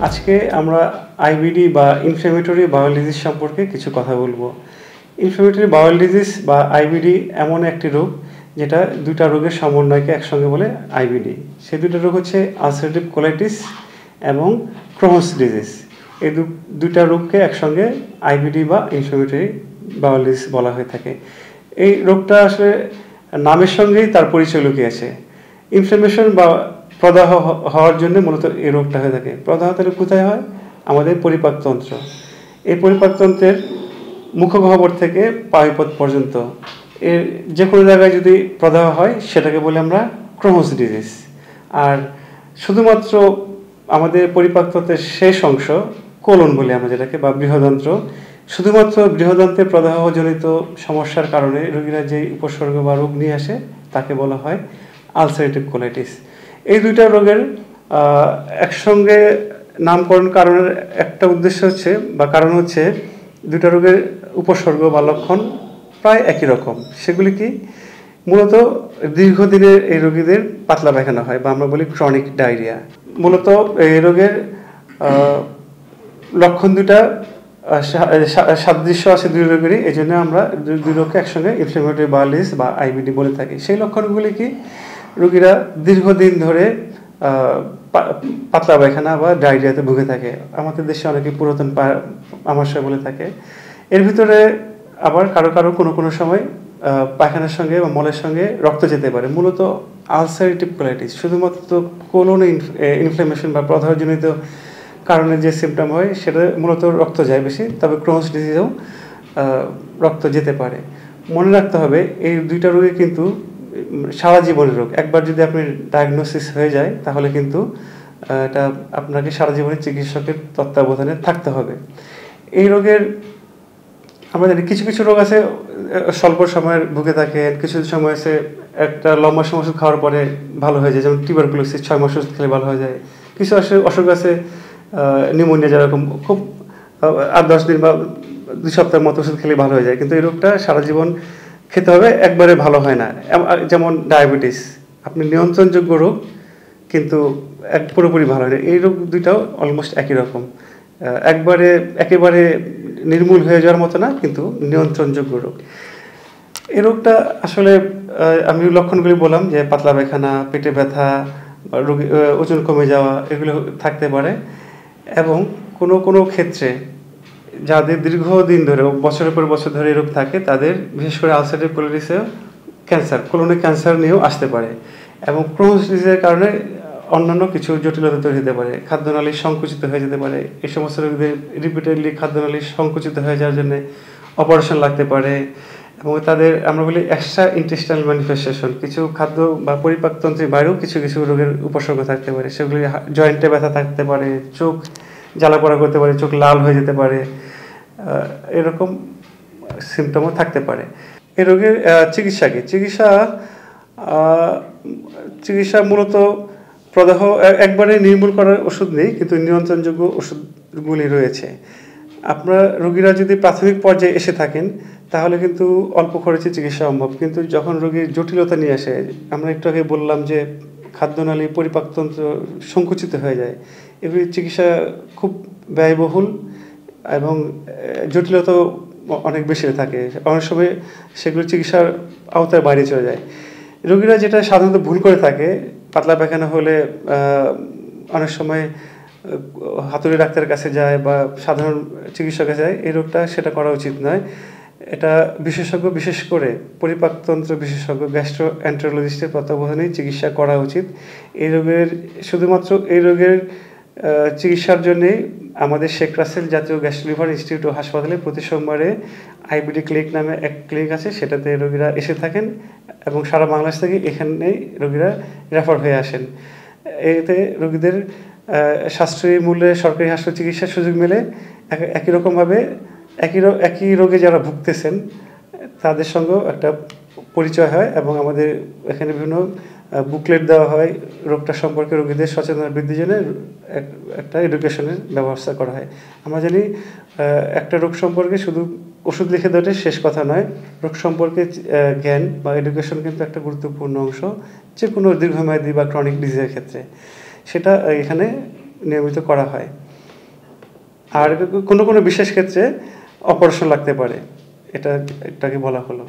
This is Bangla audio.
আজকে আমরা আইবিডি বা ইনফ্ল্যামেটরি বাউল ডিজিজ সম্পর্কে কিছু কথা বলবো। ইনফ্ল্যামেটরি বাউল ডিজিজ বা আইবিডি এমন একটি রোগ যেটা দুইটা রোগের সমন্বয়কে একসঙ্গে বলে আইবিডি। সেই দুটো রোগ হচ্ছে আলসারেটিভ কোলাইটিস এবং ক্রোনস ডিজিজ। এই দুইটা রোগকে একসঙ্গে আইবিডি বা ইনফ্ল্যামেটরি বাউল ডিজিজ বলা হয়ে থাকে। এই রোগটা আসলে নামের সঙ্গেই তার পরিচয় লুকিয়ে আছে। ইনফ্ল্যামেশন বা প্রদাহ হওয়ার জন্য মূলত এই রোগটা হয়ে থাকে। প্রদাহ তাহলে কোথায় হয়? আমাদের পরিপাকতন্ত্র। এই পরিপাকতন্ত্রের মুখগহ্বর থেকে পায়ুপথ পর্যন্ত এর যে কোনো জায়গায় যদি প্রদাহ হয় সেটাকে বলি আমরা ক্রোনস ডিজিজ। আর শুধুমাত্র আমাদের পরিপাকতন্ত্রের শেষ অংশ কোলন বলি আমরা যেটাকে, বা বৃহদন্ত্র, শুধুমাত্র বৃহদন্ত্রের প্রদাহজনিত সমস্যার কারণে রোগীরা যে উপসর্গ বা রোগ নিয়ে আসে তাকে বলা হয় আলসারেটিভ কোলাইটিস। এই দুইটা রোগের একসঙ্গে নামকরণ কারণের একটা উদ্দেশ্য হচ্ছে বা কারণ হচ্ছে দুইটা রোগের উপসর্গ বা লক্ষণ প্রায় একই রকম। সেগুলি কি? মূলত দীর্ঘদিনের এই রোগীদের পাতলা পায়খানা হয় বা আমরা বলি ক্রনিক ডায়রিয়া। মূলত এই রোগের লক্ষণ দুটা সাদৃশ্য আছে দুই রোগেরই, এই জন্য আমরা দুই রোগকে একসঙ্গে ইনফ্ল্যামেটরি বাউল ডিজিজ বা আইবিডি বলে থাকি। সেই লক্ষণগুলি কি? রোগীরা দীর্ঘদিন ধরে পাতলা পায়খানা বা ডায়রিয়াতে ভুগে থাকে। আমাদের দেশে অনেকে পুরাতন আমাশয় বলে থাকে। এর ভিতরে আবার কারো কারো কোনো সময় পায়খানার সঙ্গে বা মলের সঙ্গে রক্ত যেতে পারে। মূলত আলসারেটিভ কোলাইটিস শুধুমাত্র কোলনে ইনফ্ল্যামেশন বা প্রদাহজনিত কারণে যে সিমটম হয় সেটা মূলত রক্ত যায় বেশি, তবে ক্রোনস ডিজিজেও রক্ত যেতে পারে। মনে রাখতে হবে এই দুইটা রোগে কিন্তু সারা জীবনের রোগ। একবার যদি আপনি ডায়াগনোসিস হয়ে যায় তাহলে কিন্তু এটা আপনাকে সারা জীবনের চিকিৎসকের তত্ত্বাবধানে থাকতে হবে। এই রোগের আমাদের কিছু কিছু রোগ আছে স্বল্প সময়ের ভুগে থাকে, কিছু সময় আছে একটা লম্বা সময় ওষুধ খাওয়ার পরে ভালো হয়ে যায়, যেমন টিউবারকুলোসিস 6 মাস ওষুধ খেলে ভালো হয়ে যায়। কিছু অসুখ আছে নিউমোনিয়া যেরকম খুব 8-10 দিন বা 2 সপ্তাহের মতো ওষুধ খেলে ভালো হয়ে যায়, কিন্তু এই রোগটা সারা জীবন খেতে হবে, একবারে ভালো হয় না। যেমন ডায়াবেটিস, আপনি নিয়ন্ত্রণযোগ্য রোগ কিন্তু পুরোপুরি ভালো হয় না। এই রোগ দুইটাও অলমোস্ট একই রকম, একেবারে নির্মূল হয়ে যাওয়ার মতো না, কিন্তু নিয়ন্ত্রণযোগ্য রোগ। এই রোগটা আসলে আমি লক্ষণগুলি বললাম যে পাতলা পায়খানা, পেটে ব্যথা, রোগী ওজন কমে যাওয়া, এগুলো থাকতে পারে। এবং কোনো ক্ষেত্রে যাদের দীর্ঘদিন ধরে বছরের পর বছর ধরে এই রোগ থাকে তাদের বিশেষ করে আলসারেটিভ কোলাইটিসে ক্যান্সার, কোলনে ক্যান্সার নিয়েও আসতে পারে। এবং ক্রোনস ডিজিজের কারণে অন্যান্য কিছু জটিলতা তৈরি হতে পারে, খাদ্যনালী সংকুচিত হয়ে যেতে পারে। এই সমস্ত রোগীদের রিপিটেডলি খাদ্যনালী সংকুচিত হয়ে যাওয়ার জন্য অপারেশন লাগতে পারে। এবং তাদের আমরা বলি এক্সট্রা ইন্টেস্টাইনাল ম্যানিফেস্টেশন, কিছু খাদ্য বা পরিপাকতন্ত্রের বাইরেও কিছু কিছু রোগের উপসর্গ থাকতে পারে। সেগুলি জয়েন্টে ব্যথা থাকতে পারে, চোখ জ্বালা পোড়া করতে পারে, চোখ লাল হয়ে যেতে পারে, এরকম সিমটমও থাকতে পারে। এই রোগের চিকিৎসা কি? চিকিৎসা মূলত প্রদাহ একবারে নির্মূল করার ওষুধ নেই, কিন্তু নিয়ন্ত্রণযোগ্য ওষুধগুলি রয়েছে। আপনার রোগীরা যদি প্রাথমিক পর্যায়ে এসে থাকেন তাহলে কিন্তু অল্প খরচে চিকিৎসা সম্ভব, কিন্তু যখন রোগীর জটিলতা নিয়ে আসে, আমরা একটু আগে বললাম যে খাদ্যনালী পরিপাকতন্ত্র সংকুচিত হয়ে যায়, এগুলির চিকিৎসা খুব ব্যয়বহুল এবং জটিলতাও অনেক বেশি থাকে। অনেক সময় সেগুলো চিকিৎসার আওতায় বাইরে চলে যায়। রোগীরা যেটা সাধারণত ভুল করে থাকে, পাতলা পায়খানা হলে অনেক সময় হাতুড়ি ডাক্তারের কাছে যায় বা সাধারণ চিকিৎসকের যায়। এই রোগটা সেটা করা উচিত নয়। এটা বিশেষজ্ঞ, বিশেষ করে পরিপাকতন্ত্র বিশেষজ্ঞ গ্যাস্ট্রোএন্টারোলজিস্টের তত্ত্বাবধানেই চিকিৎসা করা উচিত। শুধুমাত্র এই রোগের চিকিৎসার জন্যে আমাদের শেখ রাসেল জাতীয় গ্যাস্ট্রো লিভার ইনস্টিটিউট ও হাসপাতালে প্রতি সোমবারে আইবিডি ক্লিনিক নামে এক ক্লিনিক আছে, সেটাতে রোগীরা এসে থাকেন এবং সারা বাংলাদেশ থেকে এখানে রোগীরা রেফার হয়ে আসেন। এতে রোগীদের সাশ্রয়ী মূল্যে সরকারি হাসপাতাল চিকিৎসার সুযোগ মেলে। একই রকমভাবে একই রোগে যারা ভুগতেছেন তাদের সঙ্গেও একটা পরিচয় হয় এবং আমাদের এখানে বিভিন্ন বুকলেট দেওয়া হয় রোগটা সম্পর্কে, রোগীদের সচেতনতা বৃদ্ধির জন্য একটা এডুকেশনের ব্যবস্থা করা হয়। আমরা জানি একটা রোগ সম্পর্কে শুধু ওষুধ লিখে দেওয়াটাই শেষ কথা নয়, রোগ সম্পর্কে জ্ঞান বা এডুকেশন কিন্তু একটা গুরুত্বপূর্ণ অংশ যে কোনো দীর্ঘমেয়াদী বা ক্রনিক ডিজিজের ক্ষেত্রে, সেটা এখানে নিয়মিত করা হয়। আর কোনো কোনো বিশেষ ক্ষেত্রে অপারেশন লাগতে পারে, এটাকে বলা হলো।